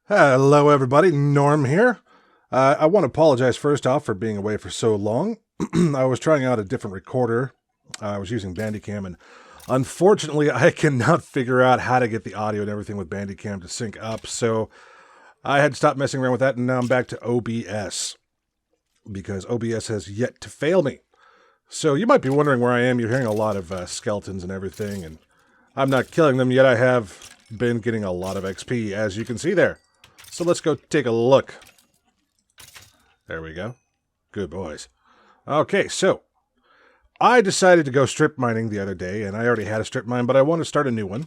Hello everybody, Norm here. I want to apologize first off for being away for so long. I was trying out a different recorder. I was using Bandicam, and unfortunately I cannot figure out how to get the audio and everything with Bandicam to sync up, so I had to stop messing around with that, and now I'm back to OBS, because OBS has yet to fail me. So you might be wondering where I am. You're hearing a lot of skeletons and everything, and I'm not killing them, yet I have been getting a lot of XP, as you can see there. So let's go take a look. There we go. Good boys. Okay, so I decided to go strip mining the other day, and I already had a strip mine, but I want to start a new one.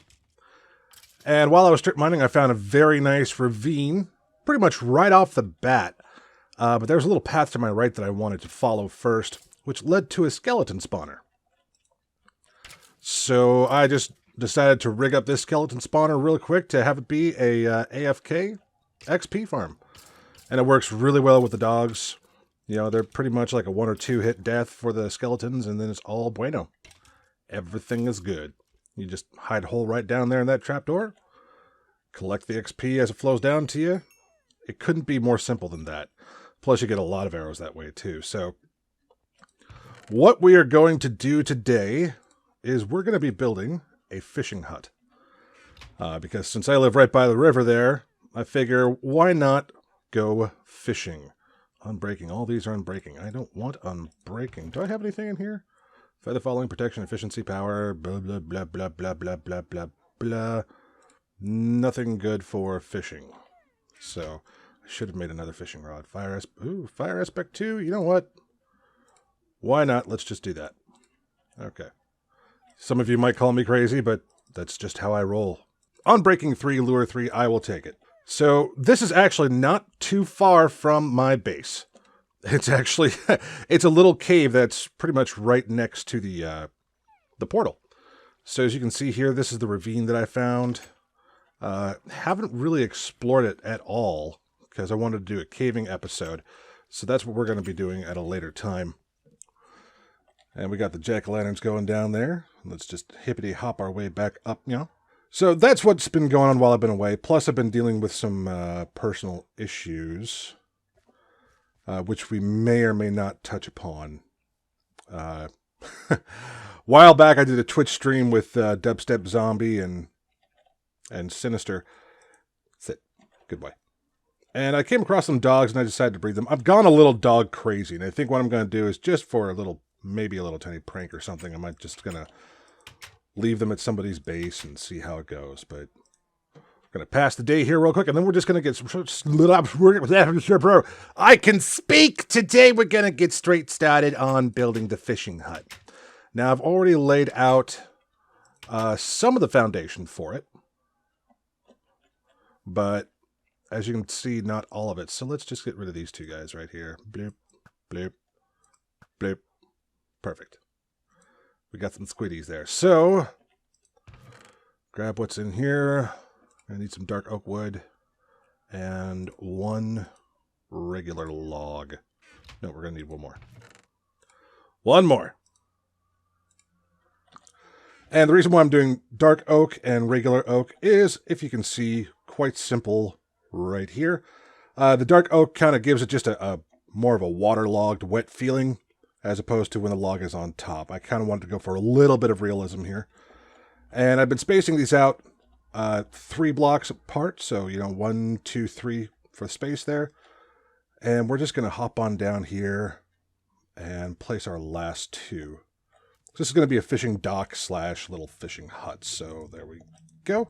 And while I was strip mining, I found a very nice ravine, pretty much right off the bat. But there was a little path to my right that I wanted to follow first, which led to a skeleton spawner. So I just decided to rig up this skeleton spawner real quick to have it be a AFK XP farm. And it works really well with the dogs. You know, they're pretty much like a 1 or 2 hit death for the skeletons, and then it's all bueno. Everything is good. You just hide a hole right down there in that trapdoor, collect the XP as it flows down to you. It couldn't be more simple than that. Plus you get a lot of arrows that way too. So what we are going to do today is we're going to be building a fishing hut. Because since I live right by the river there, I figure, why not go fishing? Unbreaking. All these are unbreaking. I don't want unbreaking. Do I have anything in here? Feather falling, protection, efficiency, power, blah, blah, blah, blah, blah, blah, blah, blah, blah. Nothing good for fishing. So, I should have made another fishing rod. Fire aspect 2. You know what? Why not? Let's just do that. Okay. Some of you might call me crazy, but that's just how I roll. Unbreaking 3, lure 3, I will take it. So this is actually not too far from my base. It's actually, it's a little cave that's pretty much right next to the portal. So as you can see here, this is the ravine that I found. Haven't really explored it at all because I wanted to do a caving episode. So that's what we're going to be doing at a later time. And we got the jack-o'-lanterns going down there. Let's just hippity-hop our way back up, you know. So that's what's been going on while I've been away. Plus, I've been dealing with some personal issues, which we may or may not touch upon. A while back, I did a Twitch stream with Dubstep Zombie and Sinister. That's it. Good boy. And I came across some dogs, and I decided to breed them. I've gone a little dog crazy, and I think what I'm going to do is just for a little, maybe a little tiny prank or something, I might just going to leave them at somebody's base and see how it goes. But we're going to pass the day here real quick, and then we're just going to get some... I can speak! Today we're going to get straight started on building the fishing hut. Now, I've already laid out some of the foundation for it. But, as you can see, not all of it. So let's just get rid of these two guys right here. Bloop, bloop, bloop. Perfect. We got some squiddies there. So, grab what's in here. I need some dark oak wood and 1 regular log. No, we're going to need 1 more. 1 more. And the reason why I'm doing dark oak and regular oak is, if you can see, quite simple right here. The dark oak kind of gives it just a more of a waterlogged, wet feeling, as opposed to when the log is on top. I kind of wanted to go for a little bit of realism here. And I've been spacing these out 3 blocks apart. So, you know, 1, 2, 3 for space there. And we're just going to hop on down here and place our last 2. This is going to be a fishing dock / little fishing hut. So there we go.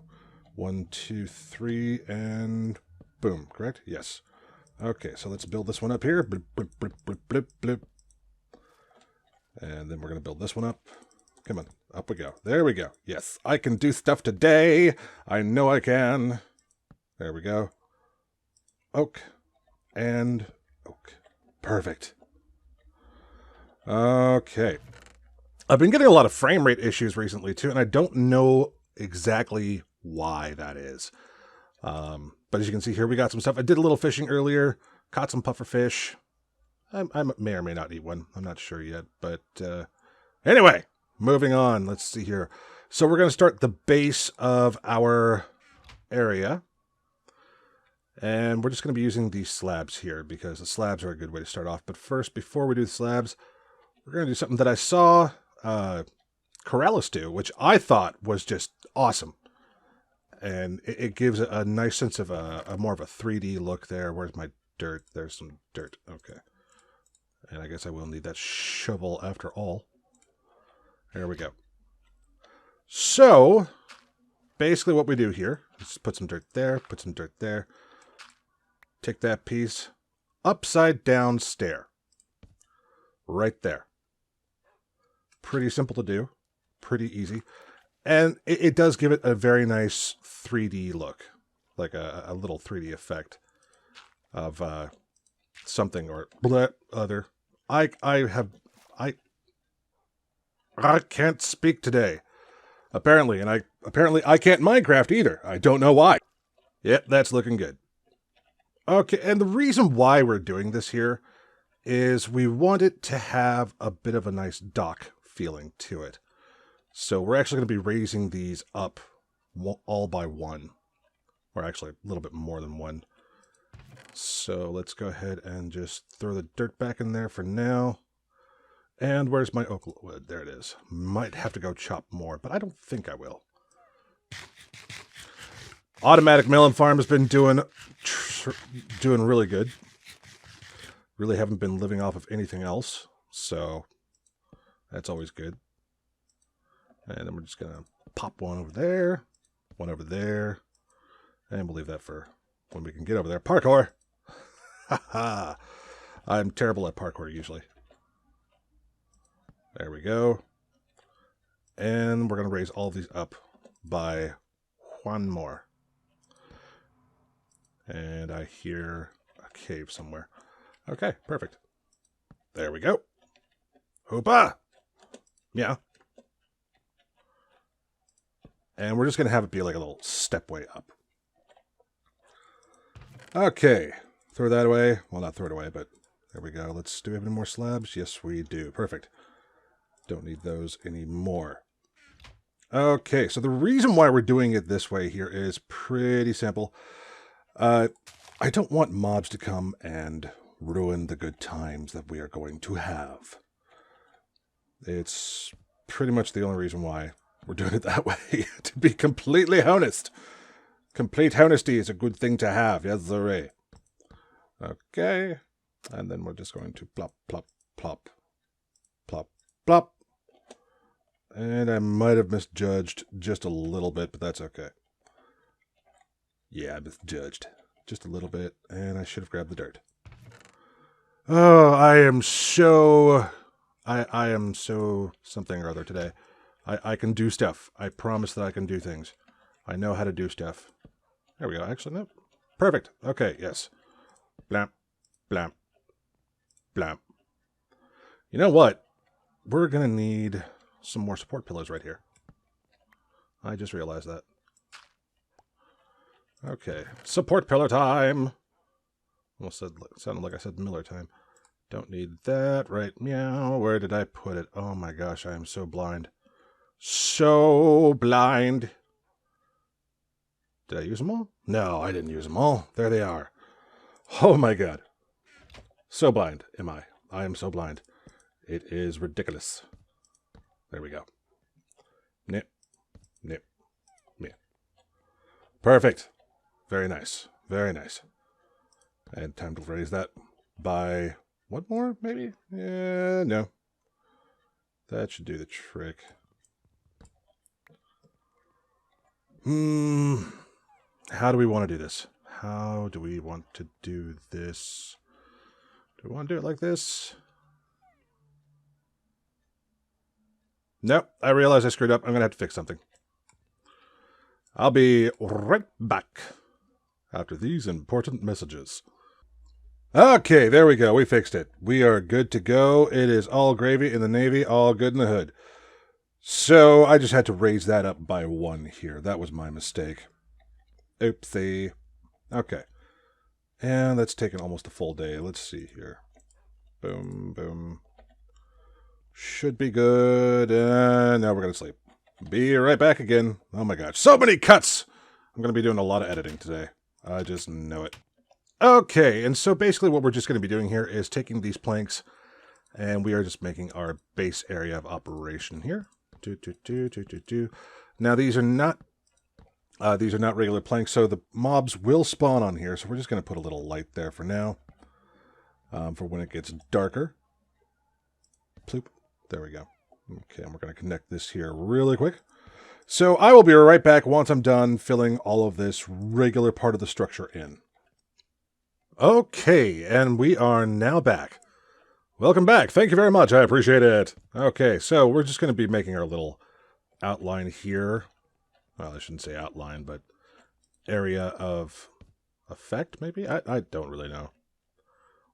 1, 2, 3, and boom. Correct? Yes. Okay, so let's build this one up here. Blip, blip, blip, blip, blip, blip. And then we're going to build this one up. Come on, up we go. There we go. Yes, I can do stuff today. I know I can. There we go. Oak and oak. Perfect. Okay. I've been getting a lot of frame rate issues recently too, and I don't know exactly why that is. But as you can see here, we got some stuff. I did a little fishing earlier, caught some puffer fish. I may or may not eat one. I'm not sure yet. But anyway, moving on. Let's see here. So we're going to start the base of our area. And we're just going to be using these slabs here because the slabs are a good way to start off. But first, before we do the slabs, we're going to do something that I saw Corrales do, which I thought was just awesome. And it gives a nice sense of a more of a 3D look there. Where's my dirt? There's some dirt. Okay. And I guess I will need that shovel after all. There we go. So, basically what we do here is put some dirt there, put some dirt there. Take that piece, upside down stair. Right there. Pretty simple to do. Pretty easy. And it does give it a very nice 3D look. Like a little 3D effect of something or other. I can't speak today. Apparently I can't Minecraft either. I don't know why. Yep, that's looking good. Okay, and the reason why we're doing this here is we want it to have a bit of a nice dock feeling to it. So we're actually going to be raising these up all by one. Or actually a little bit more than one. So let's go ahead and just throw the dirt back in there for now. And where's my oak wood? There it is. Might have to go chop more, but I don't think I will. Automatic melon farm has been doing really good. Really haven't been living off of anything else, so that's always good. And then we're just gonna pop one over there, and we'll leave that for when we can get over there. Parkour! Haha! I'm terrible at parkour usually. There we go. And we're gonna raise all of these up by one more. And I hear a cave somewhere. Okay, perfect. There we go. Hoopa! Yeah. And we're just going to have it be like a little stepway up. Okay. Throw that away. Well, not throw it away, but there we go. Do we have any more slabs? Yes, we do. Perfect. Don't need those anymore. Okay, so the reason why we're doing it this way here is pretty simple. I don't want mobs to come and ruin the good times that we are going to have. It's pretty much the only reason why we're doing it that way, to be completely honest. Complete honesty is a good thing to have, yes sir. Okay, and then we're just going to plop, plop, plop, plop, plop. And I might have misjudged just a little bit, but that's okay. Yeah, I misjudged just a little bit, and I should have grabbed the dirt. Oh, I am so something or other today. I can do stuff. I promise that I can do things. I know how to do stuff. There we go. Actually, no. Perfect. Okay, yes. Blamp, blamp, blamp. You know what? We're going to need some more support pillars right here. I just realized that. Okay, support pillar time. Almost sounded like I said Miller time. Don't need that, right? Meow. Where did I put it? Oh my gosh, I am so blind. So blind. Did I use them all? No, I didn't use them all. There they are. Oh my god. So blind am I. I am so blind. It is ridiculous. There we go. Nip, nip, nip. Perfect. Very nice. Very nice. And time to raise that by one more, maybe? Yeah, no. That should do the trick. How do we want to do this? How do we want to do this? Do we want to do it like this? Nope, I realize I screwed up. I'm going to have to fix something. I'll be right back after these important messages. Okay, there we go. We fixed it. We are good to go. It is all gravy in the Navy, all good in the hood. So I just had to raise that up by one here. That was my mistake. Oopsie. Okay. And that's taken almost a full day. Let's see here. Boom, boom. Should be good. And now we're going to sleep. Be right back again. Oh my gosh. So many cuts! I'm going to be doing a lot of editing today. I just know it. Okay, and so basically what we're just going to be doing here is taking these planks, and we are just making our base area of operation here. Now these are not regular planks, so the mobs will spawn on here. So we're just going to put a little light there for now, for when it gets darker. Ploop. There we go. Okay, and we're going to connect this here really quick. So I will be right back once I'm done filling all of this regular part of the structure in. Okay, and we are now back. Welcome back. Thank you very much. I appreciate it. Okay, so we're just going to be making our little outline here. Well, I shouldn't say outline, but area of effect, maybe? I don't really know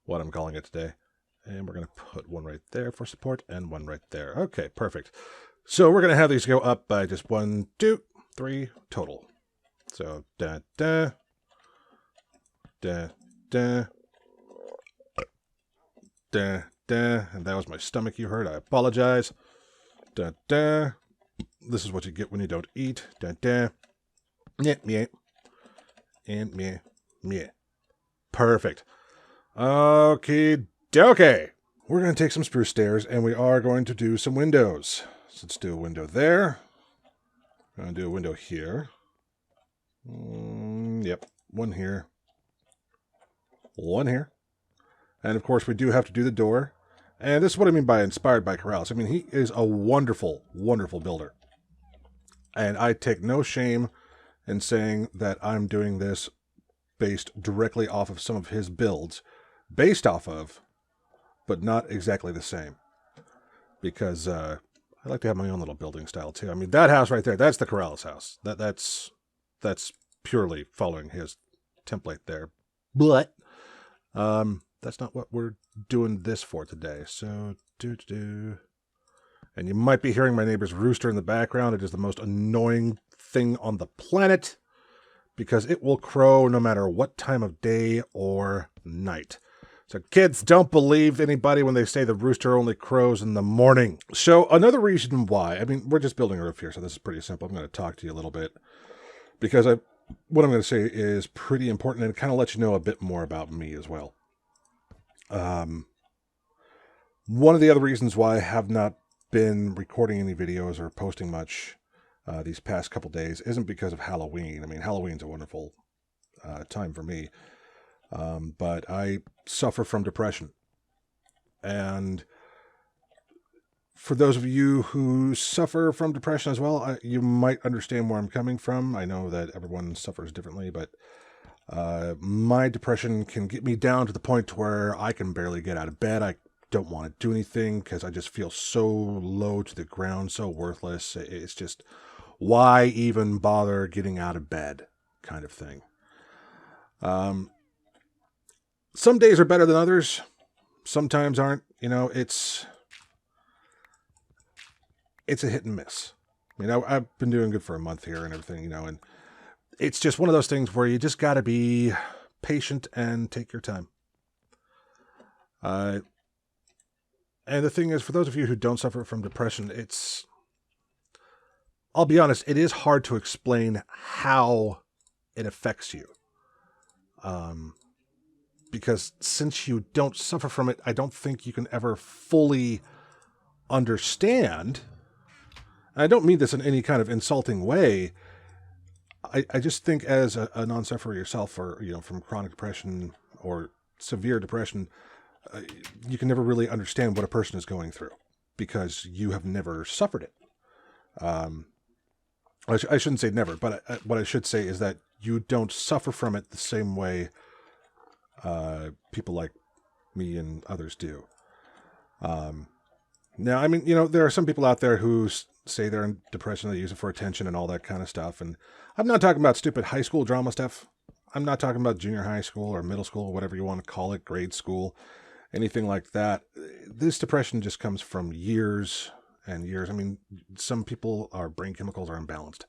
what I'm calling it today. And we're going to put one right there for support and one right there. Okay, perfect. So we're going to have these go up by just 1, 2, 3 total. So, da, da, da, da, da, da. And that was my stomach you heard. I apologize. Da, da. This is what you get when you don't eat. Da, da. Meh, meh. And meh, meh. Perfect. Okay, okay. We're going to take some spruce stairs, and we are going to do some windows. So let's do a window there. I'm going to do a window here. Yep, one here. One here. And of course, we do have to do the door. And this is what I mean by inspired by Corrales. I mean, he is a wonderful, wonderful builder. And I take no shame in saying that I'm doing this based directly off of some of his builds. Based off of, but not exactly the same. Because I like to have my own little building style too. I mean, that house right there, that's the Corrales house. That's purely following his template there. But that's not what we're doing this for today. So, and you might be hearing my neighbor's rooster in the background. It is the most annoying thing on the planet because it will crow no matter what time of day or night. So kids, don't believe anybody when they say the rooster only crows in the morning. So another reason why, I mean, we're just building a roof here, so this is pretty simple. I'm going to talk to you a little bit because what I'm going to say is pretty important and kind of let you know a bit more about me as well. One of the other reasons why I have not been recording any videos or posting much these past couple days isn't because of Halloween. I mean, Halloween's a wonderful time for me. But I suffer from depression. And for those of you who suffer from depression as well, you might understand where I'm coming from. I know that everyone suffers differently, but my depression can get me down to the point where I can barely get out of bed. I don't want to do anything because I just feel so low to the ground, so worthless. It's just, why even bother getting out of bed kind of thing. Some days are better than others. Sometimes aren't. You know, it's a hit and miss. I mean, I've been doing good for a month here and everything, you know, and it's just one of those things where you just got to be patient and take your time. And the thing is, for those of you who don't suffer from depression, I'll be honest, it is hard to explain how it affects you. Because since you don't suffer from it, I don't think you can ever fully understand. And I don't mean this in any kind of insulting way. I just think as a non-sufferer yourself, or, you know, from chronic depression or severe depression, you can never really understand what a person is going through because you have never suffered it. I shouldn't say never, but what I should say is that you don't suffer from it the same way people like me and others do. Now, I mean, you know, there are some people out there who say they're in depression, they use it for attention and all that kind of stuff. And I'm not talking about stupid high school drama stuff. I'm not talking about junior high school or middle school, whatever you want to call it, grade school, anything like that. This depression just comes from years and years. I mean, some people, our brain chemicals are imbalanced.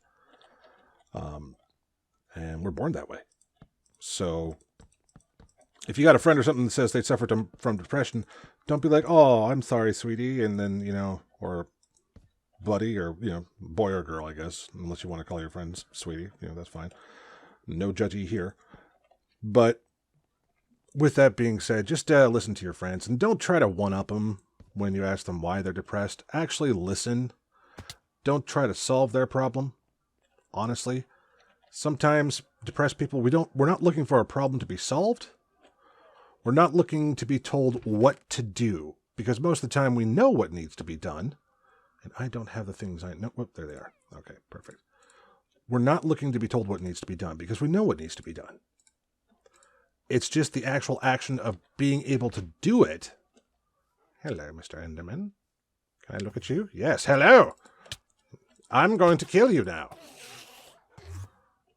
And we're born that way. So if you got a friend or something that says they suffered from depression, don't be like, oh, I'm sorry, sweetie. And then, you know, or buddy, or, you know, boy or girl, I guess, unless you want to call your friends sweetie, you know, that's fine. No judgy here. But with that being said, just listen to your friends and don't try to one-up them when you ask them why they're depressed. Actually listen. Don't try to solve their problem. Honestly, sometimes depressed people, we're not looking for a problem to be solved. We're not looking to be told what to do, because most of the time we know what needs to be done. And I don't have the things I know. Whoop, there they are. Okay, perfect. We're not looking to be told what needs to be done because we know what needs to be done. It's just the actual action of being able to do it. Hello, Mr. Enderman. Can I look at you? Yes, hello! I'm going to kill you now.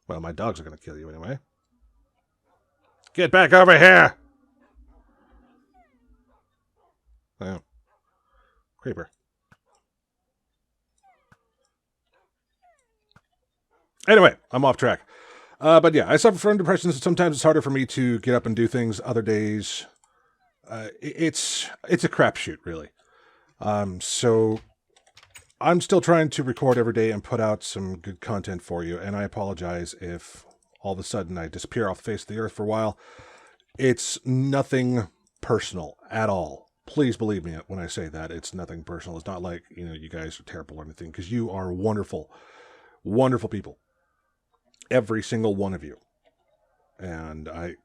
Well, my dogs are going to kill you anyway. Get back over here! Oh. Creeper. Anyway, I'm off track. But yeah, I suffer from depression. Sometimes it's harder for me to get up and do things. Other days, it's a crapshoot, really. So I'm still trying to record every day and put out some good content for you. And I apologize if all of a sudden I disappear off the face of the earth for a while. It's nothing personal at all. Please believe me when I say that. It's nothing personal. It's not like, you guys are terrible or anything, because you are wonderful, wonderful people. Every single one of you. And I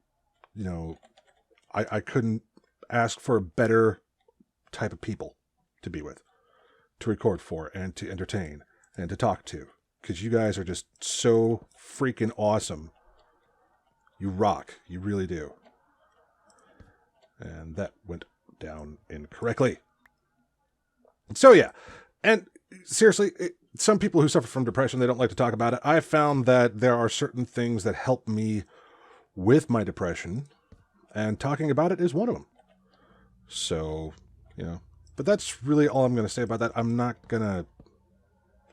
couldn't ask for a better type of people to be with, to record for, and to entertain, and to talk to. Because you guys are just so freaking awesome. You rock. You really do. And that went down incorrectly. So yeah. And seriously, some people who suffer from depression, they don't like to talk about it. I found that there are certain things that help me with my depression, and talking about it is one of them. So, but that's really all I'm going to say about that. I'm not going to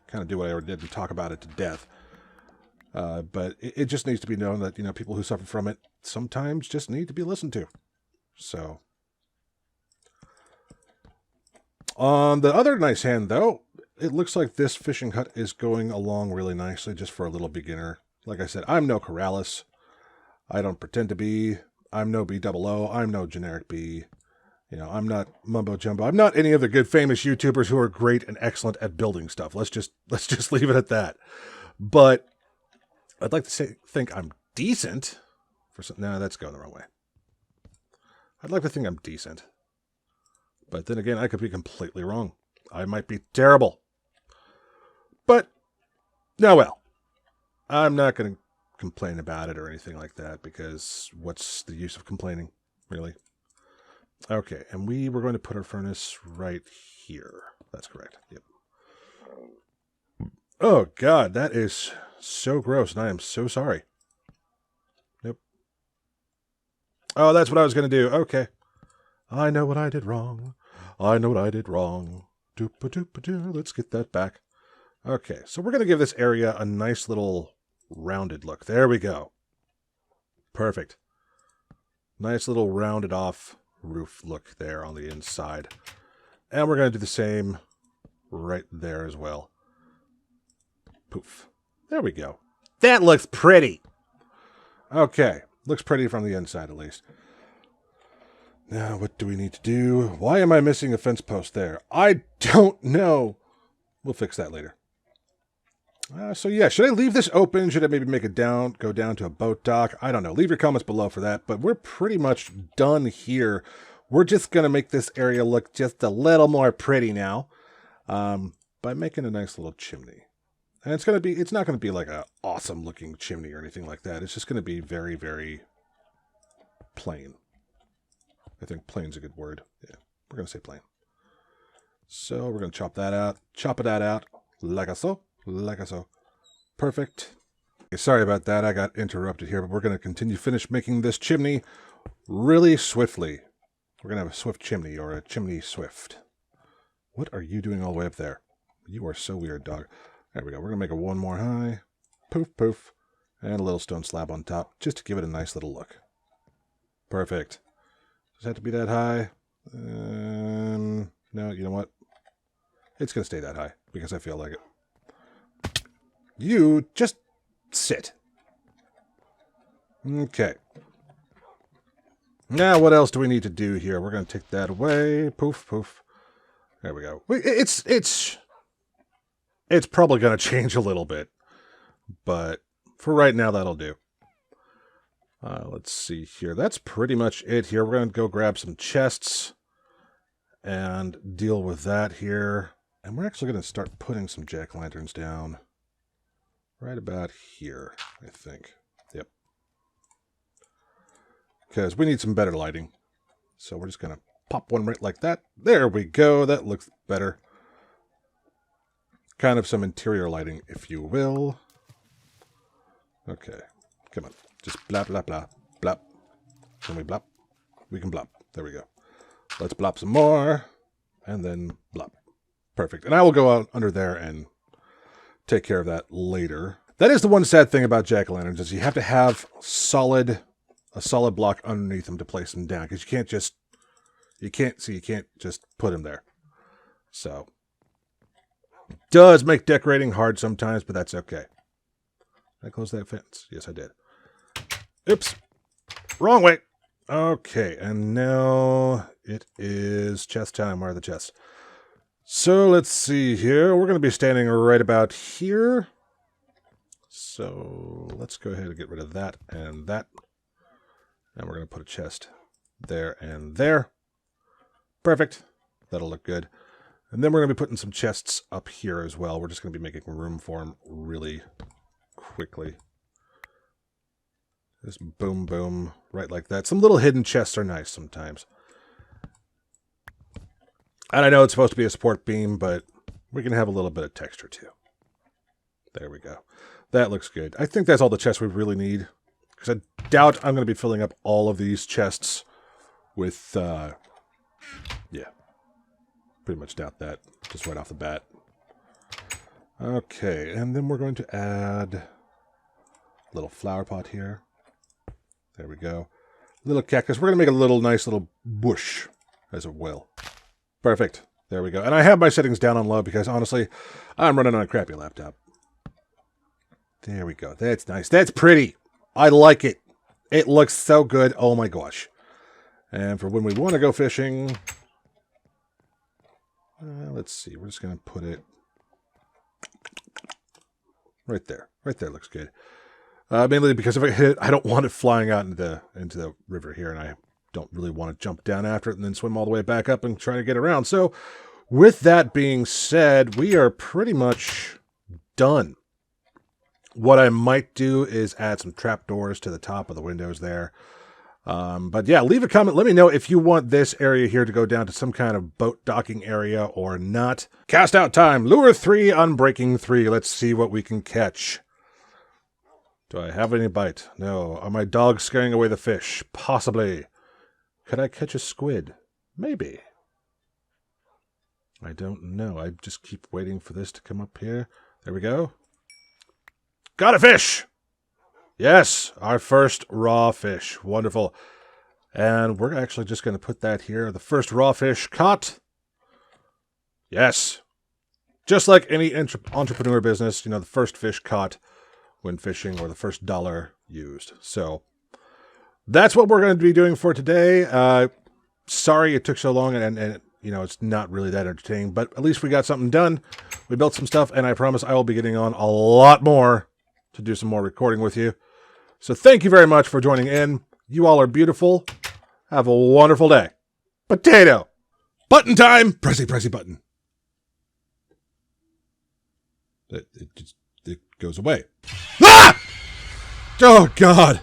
kind of do what I already did and talk about it to death. But it just needs to be known that, people who suffer from it sometimes just need to be listened to. So, on the other nice hand, though, it looks like this fishing hut is going along really nicely just for a little beginner. Like I said, I'm no Corrales. I don't pretend to be. I'm no B00. I'm no generic B. I'm not Mumbo Jumbo. I'm not any of the good famous YouTubers who are great and excellent at building stuff. Let's just leave it at that. But I'd like to think I'm decent. No, that's going the wrong way. I'd like to think I'm decent. But then again, I could be completely wrong. I might be terrible. But, no, well, I'm not going to complain about it or anything like that, because what's the use of complaining, really? Okay, and we were going to put our furnace right here. That's correct. Yep. Oh, God, that is so gross, and I am so sorry. Nope. Oh, that's what I was going to do. Okay. I know what I did wrong. I know what I did wrong. Doop-a-doop-a-doo. Let's get that back. Okay, so we're going to give this area a nice little rounded look. There we go. Perfect. Nice little rounded off roof look there on the inside. And we're going to do the same right there as well. Poof. There we go. That looks pretty. Okay, looks pretty from the inside at least. Now, what do we need to do? Why am I missing a fence post there? I don't know. We'll fix that later. So yeah, should I leave this open? Should I maybe make it go down to a boat dock? I don't know. Leave your comments below for that. But we're pretty much done here. We're just going to make this area look just a little more pretty now by making a nice little chimney. And it's not going to be like an awesome looking chimney or anything like that. It's just going to be very, very plain. I think plain's a good word. Yeah, we're going to say plain. So we're going to chop that out. Chop that out like so. Like so. Perfect. Okay, sorry about that. I got interrupted here, but we're going to finish making this chimney really swiftly. We're going to have a swift chimney, or a chimney swift. What are you doing all the way up there? You are so weird, dog. There we go. We're going to make it one more high. Poof, poof. And a little stone slab on top, just to give it a nice little look. Perfect. Does it have to be that high? No, you know what? It's going to stay that high, because I feel like it. You just sit. Okay. Now, what else do we need to do here? We're going to take that away. Poof, poof. There we go. It's probably going to change a little bit, but for right now, that'll do. Let's see here. That's pretty much it here. We're going to go grab some chests and deal with that here. And we're actually going to start putting some jack-o'-lanterns down right about here, I think. Yep. Because we need some better lighting. So we're just going to pop one right like that. There we go. That looks better. Kind of some interior lighting, if you will. Okay. Come on. Just blap, blap, blap, blap. Can we blop? We can blop. There we go. Let's blop some more. And then blop. Perfect. And I will go out under there and take care of that later. That is the one sad thing about jack-o'-lanterns is you have to have a solid block underneath them to place them down. Because you can't just put them there. So, it does make decorating hard sometimes, but that's okay. Did I close that fence? Yes, I did. Oops. Wrong way. Okay, and now it is chest time. Where are the chests? So let's see here. We're going to be standing right about here. So let's go ahead and get rid of that and that. And we're going to put a chest there and there. Perfect. That'll look good. And then we're going to be putting some chests up here as well. We're just going to be making room for them really quickly. Just boom, boom, right like that. Some little hidden chests are nice sometimes. And I know it's supposed to be a support beam, but we can have a little bit of texture too. There we go. That looks good. I think that's all the chests we really need. Because I doubt I'm going to be filling up all of these chests with, yeah. Pretty much doubt that, just right off the bat. Okay, and then we're going to add a little flower pot here. There we go. Little cactus. We're going to make a little nice little bush, as it will. Perfect. There we go. And I have my settings down on low because, honestly, I'm running on a crappy laptop. There we go. That's nice. That's pretty. I like it. It looks so good. Oh, my gosh. And for when we want to go fishing, let's see. We're just going to put it right there. Right there looks good. Mainly because if I hit it, I don't want it flying out into the river here, and I don't really want to jump down after it and then swim all the way back up and try to get around. So, with that being said, we are pretty much done. What I might do is add some trapdoors to the top of the windows there. But yeah, leave a comment. Let me know if you want this area here to go down to some kind of boat docking area or not. Cast out time. Lure 3 on breaking 3. Let's see what we can catch. Do I have any bite? No. Are my dogs scaring away the fish? Possibly. Could I catch a squid? Maybe. I don't know. I just keep waiting for this to come up here. There we go. Got a fish! Yes, our first raw fish. Wonderful. And we're actually just going to put that here. The first raw fish caught. Yes. Just like any entrepreneur business, you know, the first fish caught when fishing or the first dollar used. So that's what we're going to be doing for today. Sorry it took so long and you know, it's not really that entertaining, but at least we got something done. We built some stuff, and I promise I will be getting on a lot more to do some more recording with you. So thank you very much for joining in. You all are beautiful. Have a wonderful day. Potato! Button time! Pressy, pressy button. It goes away. Ah! Oh, God.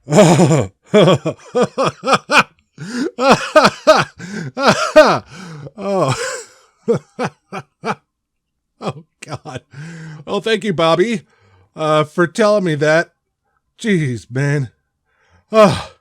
Oh. Oh. Oh, God. Well, thank you, Bobby, for telling me that. Jeez, man. Oh.